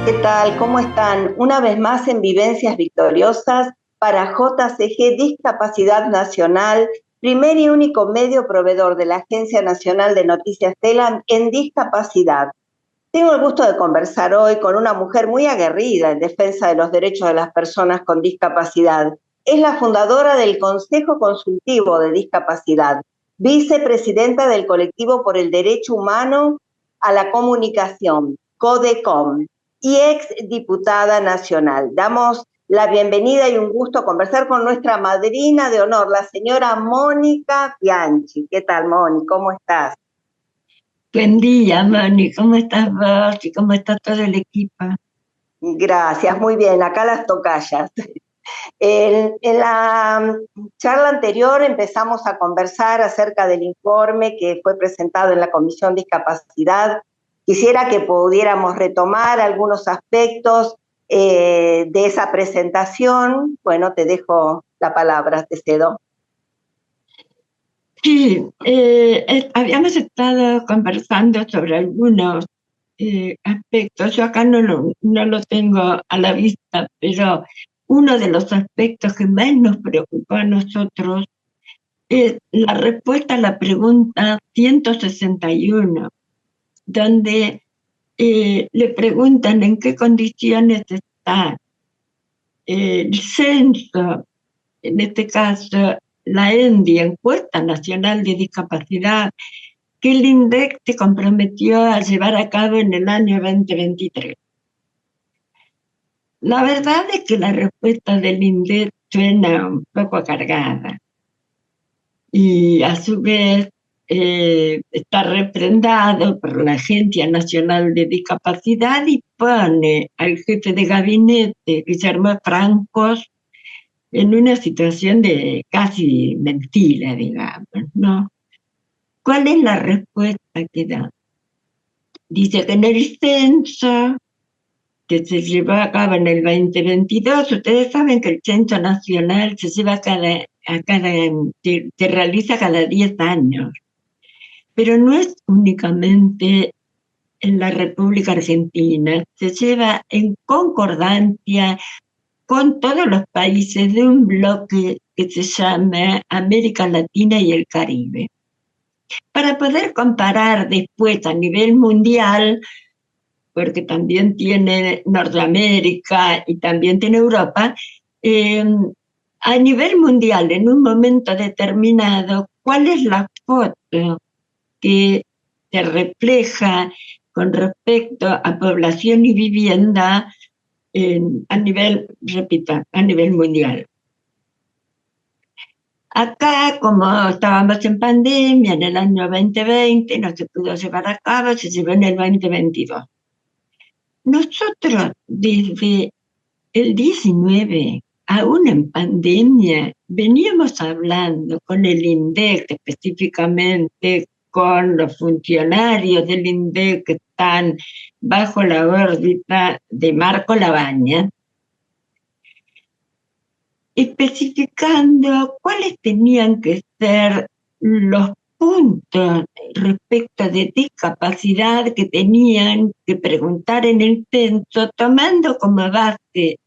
¿Qué tal? ¿Cómo están? Una vez más en Vivencias Victoriosas para JCG Discapacidad Nacional, primer y único medio proveedor de la Agencia Nacional de Noticias TELAN en discapacidad. Tengo el gusto de conversar hoy con una mujer muy aguerrida en defensa de los derechos de las personas con discapacidad. Es la fundadora del Consejo Consultivo de Discapacidad, vicepresidenta del Colectivo por el Derecho Humano a la Comunicación, CODECOM, y ex diputada nacional. Damos la bienvenida y un gusto conversar con nuestra madrina de honor, la señora Mónica Bianchi. ¿Qué tal, Mónica? ¿Cómo estás? Buen día, Moni. ¿Cómo estás vos y cómo está todo el equipo? Gracias, muy bien. Acá las tocallas. En la charla anterior empezamos a conversar acerca del informe que fue presentado en la Comisión de Discapacidad. Quisiera que pudiéramos retomar algunos aspectos de esa presentación. Bueno, te dejo la palabra, te cedo. Sí, habíamos estado conversando sobre algunos aspectos. Yo acá no lo tengo a la vista, pero uno de los aspectos que más nos preocupó a nosotros es la respuesta a la pregunta 161, donde le preguntan en qué condiciones está el censo, en este caso la ENDI, Encuesta Nacional de Discapacidad, que el INDEC se comprometió a llevar a cabo en el año 2023. La verdad es que la respuesta del INDEC suena un poco cargada y a su vez está refrendado por la Agencia Nacional de Discapacidad y pone al jefe de gabinete, Guillermo Francos, en una situación de casi mentira, digamos, ¿no? ¿Cuál es la respuesta que da? Dice que en el censo que se llevó a cabo en el 2022, ustedes saben que el censo nacional se lleva se realiza cada 10 años, pero no es únicamente en la República Argentina, se lleva en concordancia con todos los países de un bloque que se llama América Latina y el Caribe, para poder comparar después a nivel mundial, porque también tiene Norteamérica y también tiene Europa, eh, a nivel mundial, en un momento determinado, cuál es la foto que se refleja con respecto a población y vivienda a nivel, repito, a nivel mundial. Acá, como estábamos en pandemia en el año 2020, no se pudo llevar a cabo, se llevó en el 2022. Nosotros, desde el 19, aún en pandemia, veníamos hablando con el INDEC, específicamente con los funcionarios del INDEC que están bajo la órbita de Marco Labaña, especificando cuáles tenían que ser los puntos respecto de discapacidad que tenían que preguntar en el censo, tomando como base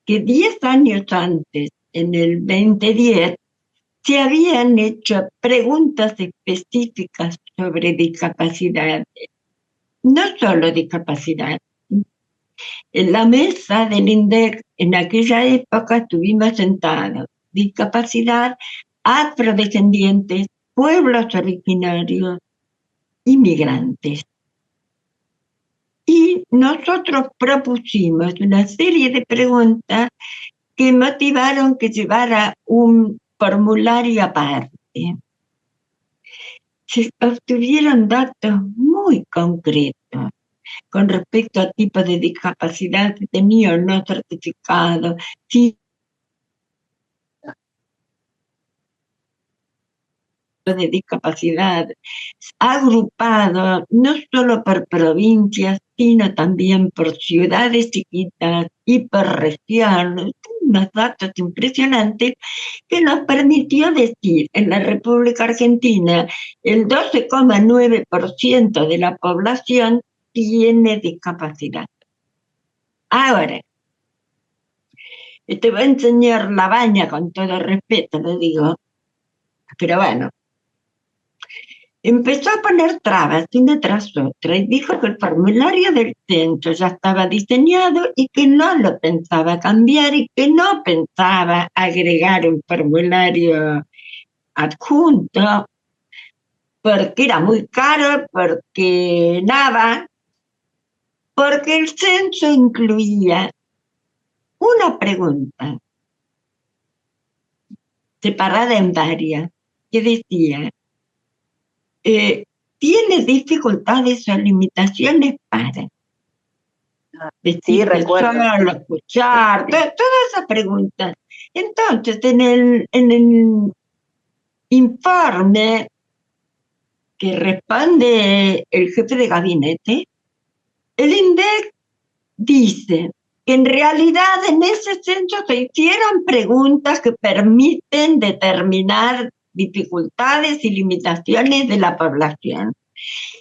que 10 años antes, en el 2010, se habían hecho preguntas específicas sobre discapacidad, no solo discapacidad. En la mesa del INDEC, en aquella época estuvimos sentados, discapacidad, afrodescendientes, pueblos originarios, inmigrantes. Y nosotros propusimos una serie de preguntas que motivaron que llevara un formulario aparte. Se obtuvieron datos muy concretos con respecto a tipos de discapacidad que tenía o no certificado, si de discapacidad, agrupado no solo por provincias, sino también por ciudades chiquitas y por regiones, unos datos impresionantes que nos permitió decir en la República Argentina el 12,9% de la población tiene discapacidad. Ahora, te va a enseñar la baña, con todo respeto, lo digo, pero bueno, empezó a poner trabas una tras otra y dijo que el formulario del censo ya estaba diseñado y que no lo pensaba cambiar y que no pensaba agregar un formulario adjunto porque era muy caro, porque nada, porque el censo incluía una pregunta separada en varias que decía, ¿tiene dificultades o limitaciones para Sí, vestirse recuerdo. solo, escuchar, todas esas preguntas? Entonces, en el informe que responde el jefe de gabinete, el INDEC dice que en realidad en ese censo se hicieron preguntas que permiten determinar dificultades y limitaciones de la población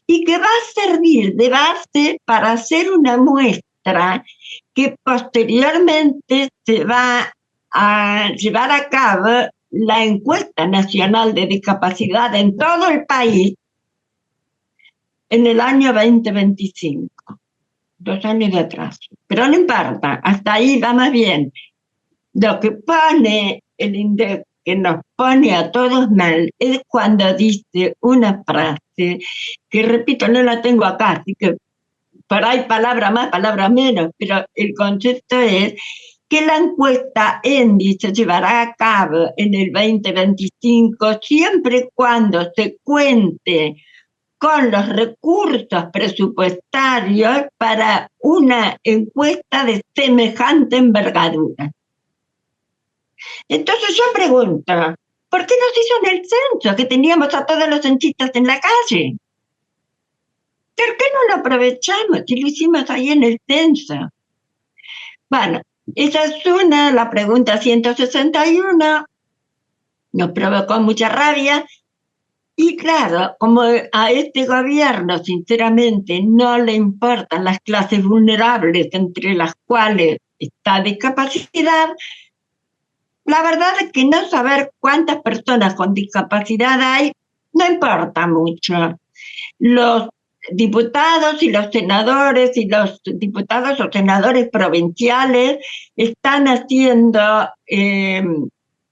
y que va a servir de base para hacer una muestra que posteriormente se va a llevar a cabo la encuesta nacional de discapacidad en todo el país en el año 2025. 2 años de atraso. Pero no importa, hasta ahí vamos bien. Lo que pone el INDEC, que nos pone a todos mal, es cuando dice una frase, que repito, no la tengo acá, así que por ahí palabra más, palabra menos, pero el concepto es que la encuesta ENDI se llevará a cabo en el 2025 siempre y cuando se cuente con los recursos presupuestarios para una encuesta de semejante envergadura. Entonces yo pregunto, ¿por qué nos hizo en el censo que teníamos a todos los censistas en la calle? ¿Por qué no lo aprovechamos si lo hicimos ahí en el censo? Bueno, esa es la pregunta 161, nos provocó mucha rabia. Y claro, como a este gobierno sinceramente no le importan las clases vulnerables entre las cuales está discapacidad, la verdad es que no saber cuántas personas con discapacidad hay no importa mucho. Los diputados y los senadores y los diputados o senadores provinciales están haciendo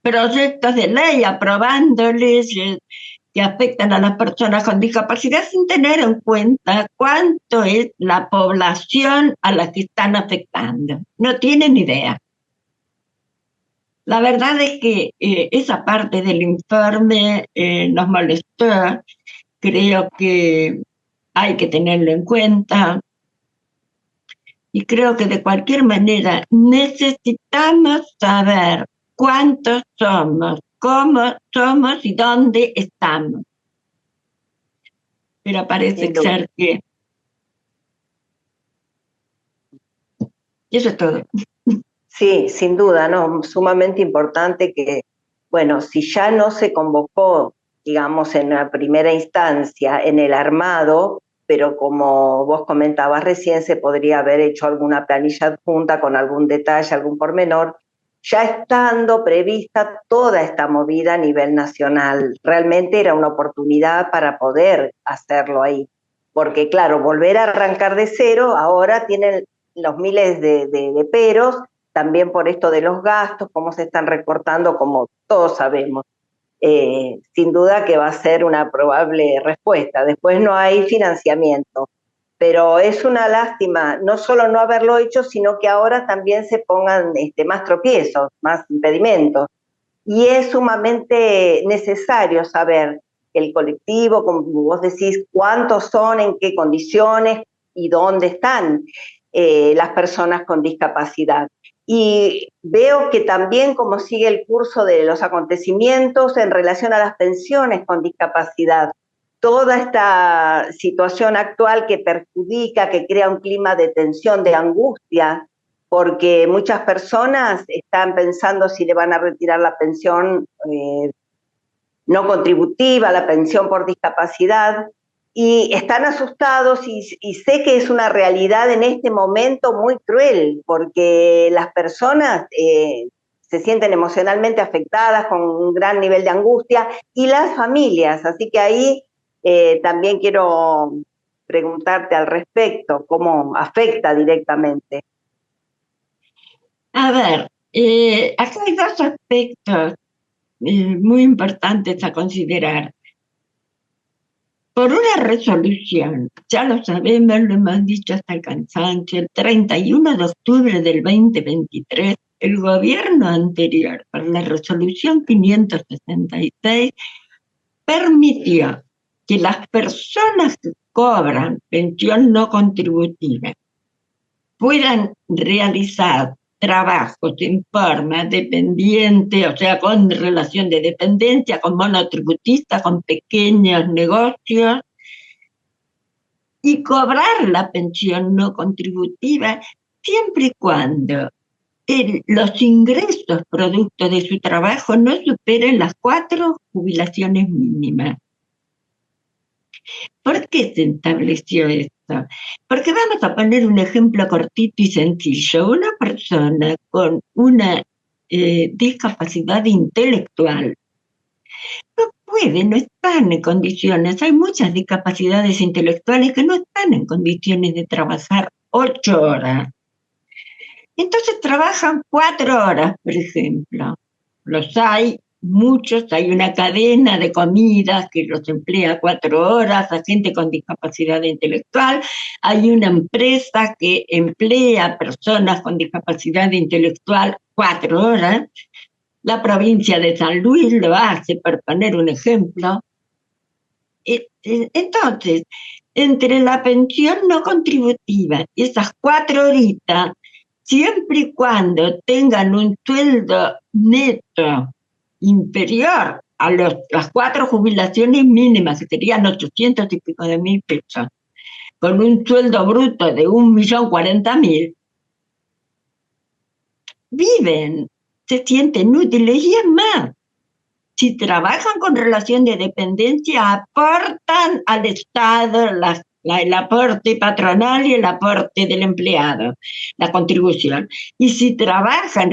proyectos de ley, aprobando leyes que afectan a las personas con discapacidad sin tener en cuenta cuánto es la población a la que están afectando. No tienen idea. La verdad es que esa parte del informe nos molestó. Creo que hay que tenerlo en cuenta. Y creo que de cualquier manera necesitamos saber cuántos somos, cómo somos y dónde estamos. Pero parece ser que eso es todo. Sí, sin duda, ¿no? Sumamente importante que, bueno, si ya no se convocó, digamos, en la primera instancia, en el armado, pero como vos comentabas recién, se podría haber hecho alguna planilla adjunta con algún detalle, algún pormenor, ya estando prevista toda esta movida a nivel nacional. Realmente era una oportunidad para poder hacerlo ahí, porque claro, volver a arrancar de cero, ahora tienen los miles de peros, también por esto de los gastos, cómo se están recortando, como todos sabemos. Sin duda que va a ser una probable respuesta. Después no hay financiamiento, pero es una lástima no solo no haberlo hecho, sino que ahora también se pongan más tropiezos, más impedimentos. Y es sumamente necesario saber el colectivo, como vos decís, cuántos son, en qué condiciones y dónde están las personas con discapacidad. Y veo que también como sigue el curso de los acontecimientos en relación a las pensiones con discapacidad, toda esta situación actual que perjudica, que crea un clima de tensión, de angustia, porque muchas personas están pensando si le van a retirar la pensión no contributiva, la pensión por discapacidad, y están asustados y sé que es una realidad en este momento muy cruel, porque las personas se sienten emocionalmente afectadas con un gran nivel de angustia y las familias, así que ahí también quiero preguntarte al respecto, cómo afecta directamente. A ver, acá hay dos aspectos muy importantes a considerar. Por una resolución, ya lo sabemos, lo hemos dicho hasta el cansancio, el 31 de octubre del 2023, el gobierno anterior, por la resolución 566, permitió que las personas que cobran pensión no contributiva puedan realizar trabajos en forma dependiente, o sea, con relación de dependencia, con monotributistas, con pequeños negocios, y cobrar la pensión no contributiva siempre y cuando los ingresos producto de su trabajo no superen las 4 jubilaciones mínimas. ¿Por qué se estableció esto? Porque vamos a poner un ejemplo cortito y sencillo. Una persona con una discapacidad intelectual no puede, no están en condiciones. Hay muchas discapacidades intelectuales que no están en condiciones de trabajar 8 horas. Entonces trabajan 4 horas, por ejemplo. Los hay muchos, hay una cadena de comidas que los emplea 4 horas a gente con discapacidad intelectual, hay una empresa que emplea personas con discapacidad intelectual 4 horas, la provincia de San Luis lo hace, por poner un ejemplo. Entonces, entre la pensión no contributiva y esas 4 horitas, siempre y cuando tengan un sueldo neto inferior a las 4 jubilaciones mínimas, que serían 800 y pico de mil pesos, con un sueldo bruto de 1.040.000, viven, se sienten útiles y es más. Si trabajan con relación de dependencia, aportan al Estado el aporte patronal y el aporte del empleado, la contribución. Y si trabajan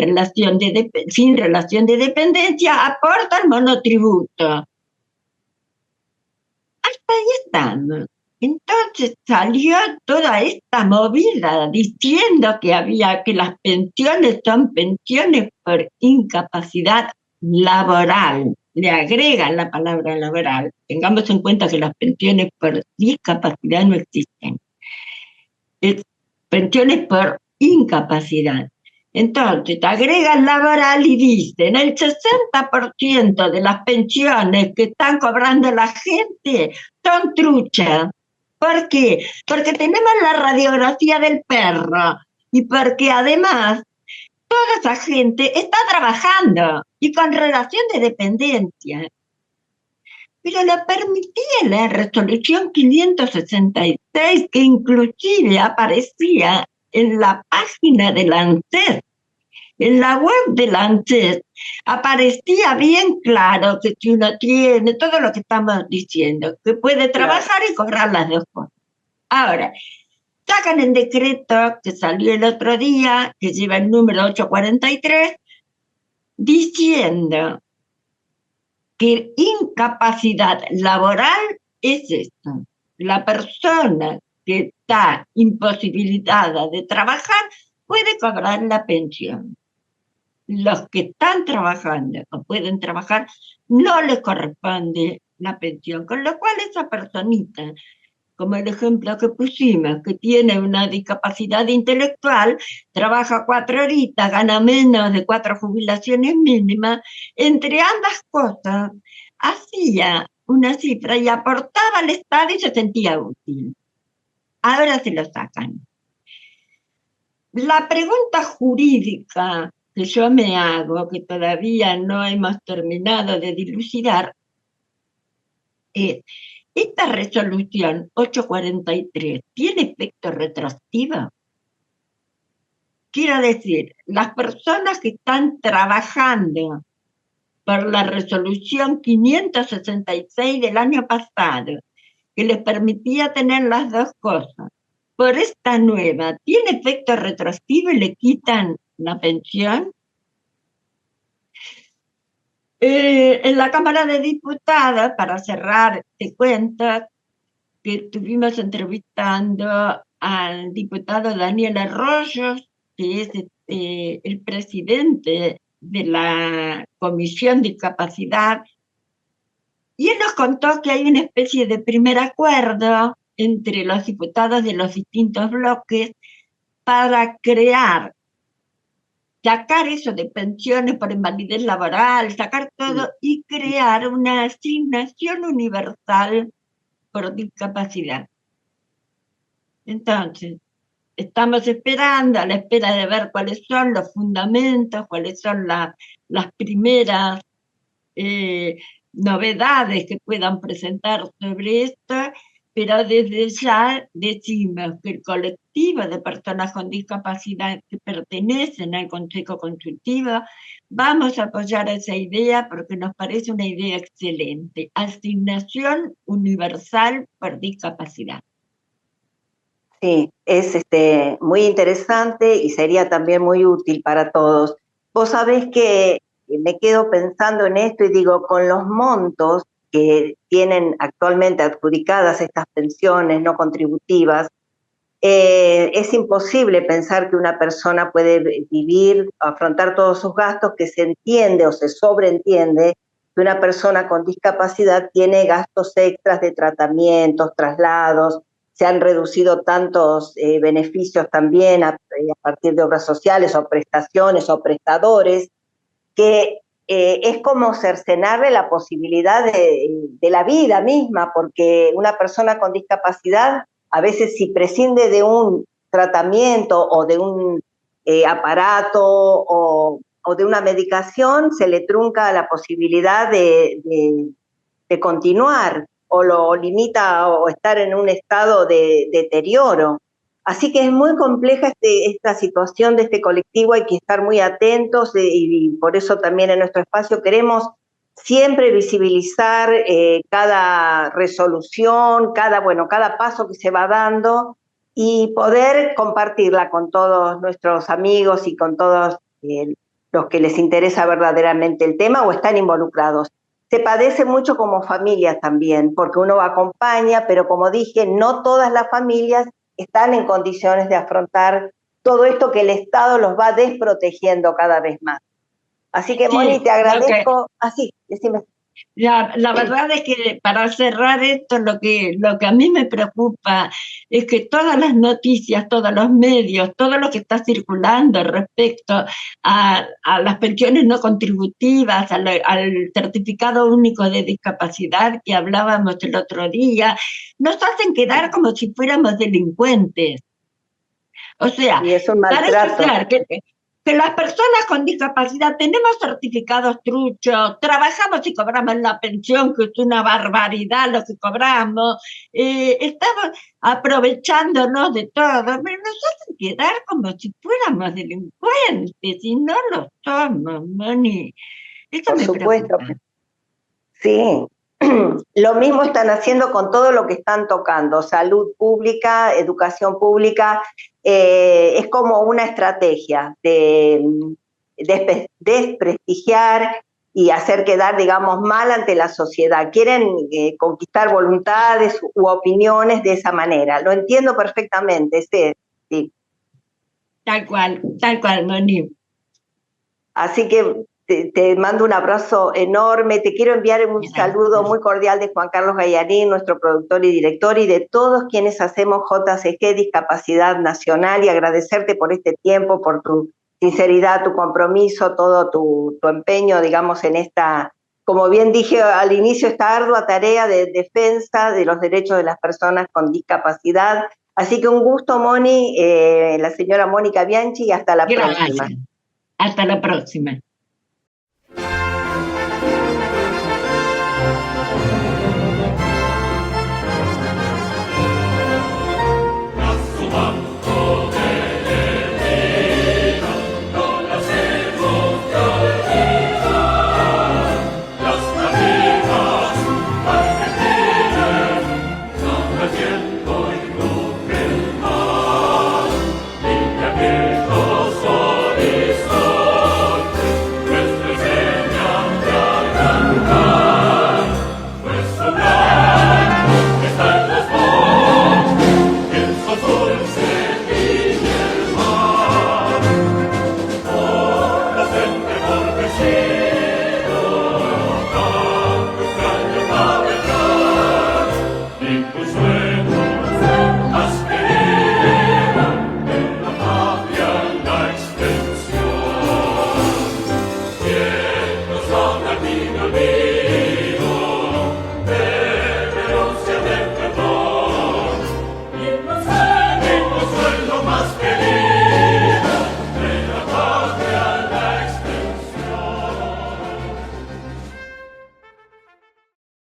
sin relación de dependencia, aportan monotributo. Hasta ahí estamos. Entonces salió toda esta movida diciendo que las pensiones son pensiones por incapacidad laboral. Le agregan la palabra laboral. Tengamos en cuenta que las pensiones por discapacidad no existen. Es pensiones por incapacidad. Entonces, te agregan laboral y dicen, el 60% de las pensiones que están cobrando la gente son truchas. ¿Por qué? Porque tenemos la radiografía del perro y porque además toda esa gente está trabajando y con relación de dependencia. Pero lo permitía la resolución 566, que inclusive aparecía en la página de la ANSES. En la web de la ANSES aparecía bien claro que si uno tiene todo lo que estamos diciendo, que puede trabajar y cobrar las 2 cosas. Ahora, sacan el decreto que salió el otro día, que lleva el número 843, diciendo que incapacidad laboral es esto. La persona que está imposibilitada de trabajar puede cobrar la pensión. Los que están trabajando o pueden trabajar no les corresponde la pensión, con lo cual esa personita, como el ejemplo que pusimos, que tiene una discapacidad intelectual, trabaja 4 horitas, gana menos de 4 jubilaciones mínimas, entre ambas cosas hacía una cifra y aportaba al Estado y se sentía útil. Ahora se lo sacan. La pregunta jurídica que yo me hago, que todavía no hemos terminado de dilucidar, es: ¿esta resolución 843 tiene efecto retroactivo? Quiero decir, las personas que están trabajando por la resolución 566 del año pasado que les permitía tener las dos cosas, por esta nueva, tiene efecto retroactivo y le quitan la pensión. En la Cámara de Diputados, para cerrar, te cuento que estuvimos entrevistando al diputado Daniel Arroyo, que es el presidente de la Comisión de Discapacidad, y él nos contó que hay una especie de primer acuerdo entre los diputados de los distintos bloques para sacar eso de pensiones por invalidez laboral, sacar todo y crear una asignación universal por discapacidad. Entonces, estamos esperando, a la espera de ver cuáles son los fundamentos, cuáles son las primeras novedades que puedan presentar sobre esto, pero desde ya decimos que el colectivo de personas con discapacidad que pertenecen al Consejo Consultivo vamos a apoyar esa idea porque nos parece una idea excelente. Asignación universal por discapacidad. Sí, es muy interesante y sería también muy útil para todos. Vos sabés que me quedo pensando en esto y digo, con los montos que tienen actualmente adjudicadas estas pensiones no contributivas, es imposible pensar que una persona puede vivir, afrontar todos sus gastos, que se entiende o se sobreentiende que una persona con discapacidad tiene gastos extras de tratamientos, traslados, se han reducido tantos beneficios también a partir de obras sociales o prestaciones o prestadores, que es como cercenarle la posibilidad de la vida misma, porque una persona con discapacidad, a veces si prescinde de un tratamiento o de un aparato o de una medicación, se le trunca la posibilidad de continuar o lo limita o estar en un estado de deterioro. Así que es muy compleja esta situación de este colectivo, hay que estar muy atentos y por eso también en nuestro espacio queremos siempre visibilizar cada resolución, cada paso que se va dando y poder compartirla con todos nuestros amigos y con todos los que les interesa verdaderamente el tema o están involucrados. Se padece mucho como familias también, porque uno acompaña, pero como dije, no todas las familias están en condiciones de afrontar todo esto que el Estado los va desprotegiendo cada vez más. Así que, sí, Moni, te agradezco. Así, decime. La verdad es que para cerrar esto, lo que a mí me preocupa es que todas las noticias, todos los medios, todo lo que está circulando respecto a las pensiones no contributivas, al certificado único de discapacidad que hablábamos el otro día, nos hacen quedar como si fuéramos delincuentes. O sea, parece ser que las personas con discapacidad tenemos certificados truchos, trabajamos y cobramos la pensión, que es una barbaridad lo que cobramos, estamos aprovechándonos de todo, pero nos hacen quedar como si fuéramos delincuentes, y no lo somos, Moni. Esto por me supuesto. preocupa. Sí, lo mismo están haciendo con todo lo que están tocando, salud pública, educación pública, es como una estrategia de desprestigiar y hacer quedar, digamos, mal ante la sociedad. Quieren conquistar voluntades u opiniones de esa manera. Lo entiendo perfectamente, sí. Tal cual, Moni. Así que te mando un abrazo enorme, te quiero enviar un saludo muy cordial de Juan Carlos Gallarín, nuestro productor y director, y de todos quienes hacemos JCG Discapacidad Nacional, y agradecerte por este tiempo, por tu sinceridad, tu compromiso, todo tu empeño, digamos, en esta, como bien dije al inicio, esta ardua tarea de defensa de los derechos de las personas con discapacidad. Así que un gusto, Moni, la señora Mónica Bianchi, y hasta la próxima. Hasta la próxima.